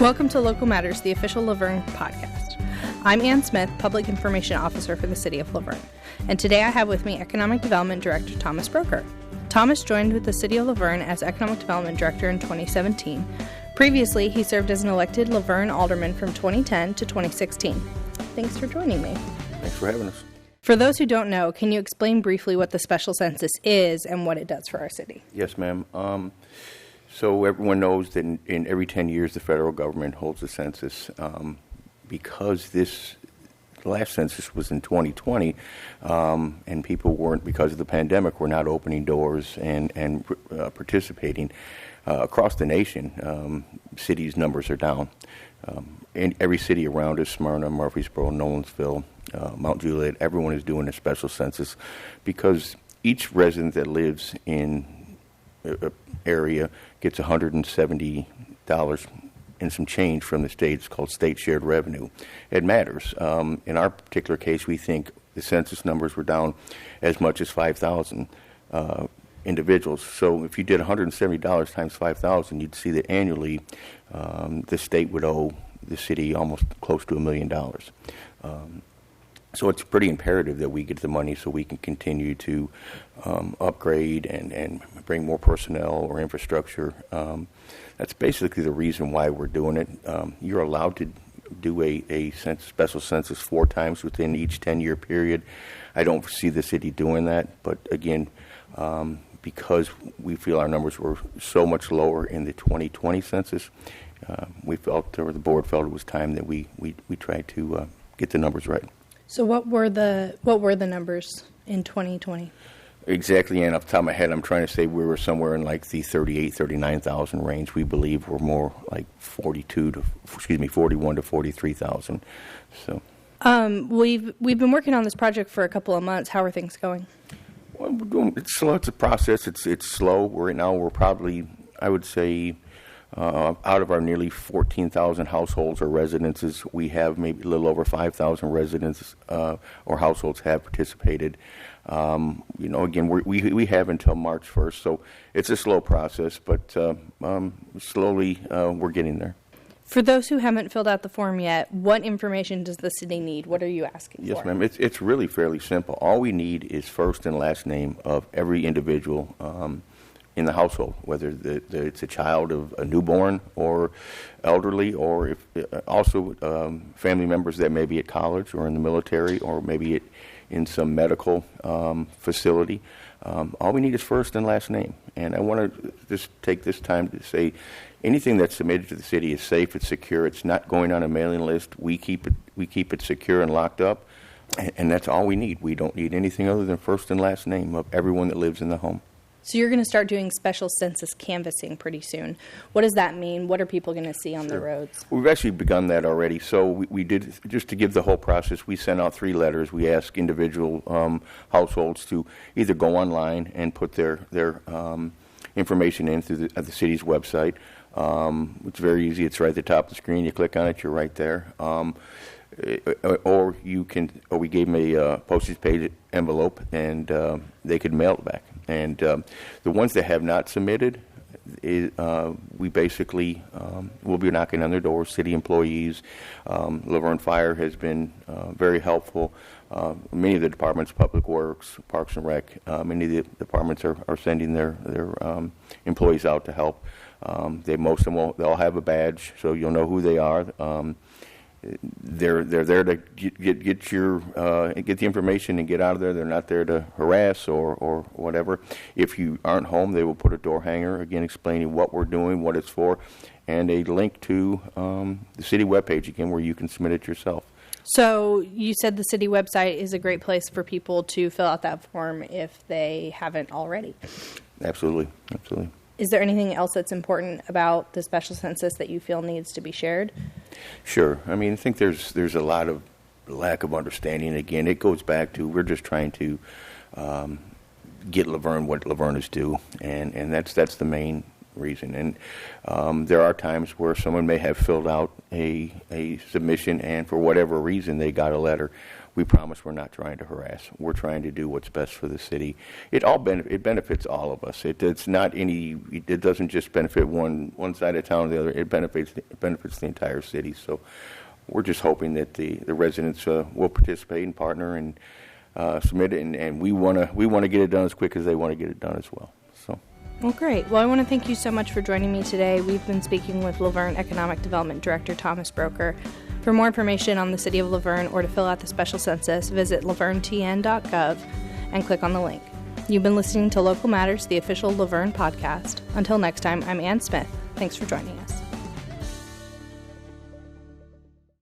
Welcome to Local Matters, the official Laverne podcast. I'm Ann Smith, Public Information Officer for the City of Laverne, and today I have with me Economic Development Director Thomas Broeker. Thomas joined with the City of Laverne as Economic Development Director in 2017. Previously, he served as an elected Laverne alderman from 2010 to 2016. Thanks for joining me. Thanks for having us. For those who don't know, can you explain briefly what the Special Census is and what it does for our city? Yes, ma'am. So everyone knows that in every 10 years the federal government holds a census. Because the last census was in 2020, and people weren't, because of the pandemic, were not opening doors and participating across the nation. Cities' numbers are down. In every city around us, Smyrna, Murfreesboro, Nolensville, Mount Juliet, everyone is doing a special census because each resident that lives in an area gets $170 and some change from the state. It's called state shared revenue. It matters. In our particular case, we think the census numbers were down as much as 5,000 individuals. So if you did $170 times 5,000, you'd see that annually the state would owe the city almost close to $1 million. So it's pretty imperative that we get the money so we can continue to upgrade and bring more personnel or infrastructure. That's basically the reason why we're doing it. You're allowed to do a special census 4 times within each 10-year period. I don't see the city doing that, but again, because we feel our numbers were so much lower in the 2020 census, we felt, or the board felt, it was time that we tried to get the numbers right. So what were the numbers in 2020? Exactly, and off the top of my head, I'm trying to say we were somewhere in like the 39,000 range. We believe we're more like 41 to 43,000. So, we've been working on this project for a couple of months. How are things going? Well, we're doing. It's slow. It's a process. It's slow. Right now, we're probably, I would say, out of our nearly 14,000 households or residences, we have maybe a little over 5,000 residents or households have participated. Again, we have until March 1st, so it's a slow process, but slowly we're getting there. For those who haven't filled out the form yet, what information does the city need? What are you asking for? Yes, ma'am. It's really fairly simple. All we need is first and last name of every individual in the household, whether it's a child of a newborn or elderly, or if also family members that may be at college or in the military or maybe in some medical facility. All we need is first and last name. And I want to just take this time to say anything that's submitted to the city is safe, it's secure, it's not going on a mailing list. We keep it secure and locked up, and that's all we need. We don't need anything other than first and last name of everyone that lives in the home. So you're going to start doing special census canvassing pretty soon. What does that mean? What are people going to see on the roads? We've actually begun that already. So we did, just to give the whole process, we sent out 3 letters. We asked individual households to either go online and put their information in through the city's website. It's very easy. It's right at the top of the screen. You click on it, you're right there. Or we gave them a postage paid envelope, and they could mail it back. And the ones that have not submitted, we basically will be knocking on their doors. City employees, Laverne Fire has been very helpful. Many of the departments, Public Works, Parks and Rec, many of the departments are sending their employees out to help. Most of them they'll have a badge, so you'll know who they are. They're there to get the information and get out of there. They're not there to harass or whatever. If you aren't home, they will put a door hanger, again, explaining what we're doing, what it's for, and a link to the city webpage, again, where you can submit it yourself. So you said the city website is a great place for people to fill out that form if they haven't already. Absolutely. Is there anything else that's important about the special census that you feel needs to be shared? Sure. I mean, I think there's a lot of lack of understanding. Again, it goes back to we're just trying to get Laverne what Laverne is due, and that's the main reason. And there are times where someone may have filled out a submission, and for whatever reason they got a letter. We promise we're not trying to harass. We're trying to do what's best for the city. It benefits all of us. It doesn't just benefit one side of town or the other. It benefits the entire city. So we're just hoping that the residents will participate and partner and submit it. And we want to get it done as quick as they want to get it done as well. So. Well, great. Well, I want to thank you so much for joining me today. We've been speaking with La Vergne Economic Development Director Thomas Broeker. For more information on the City of La Vergne or to fill out the special census, visit lavernetn.gov and click on the link. You've been listening to Local Matters, the official La Vergne podcast. Until next time, I'm Ann Smith. Thanks for joining us.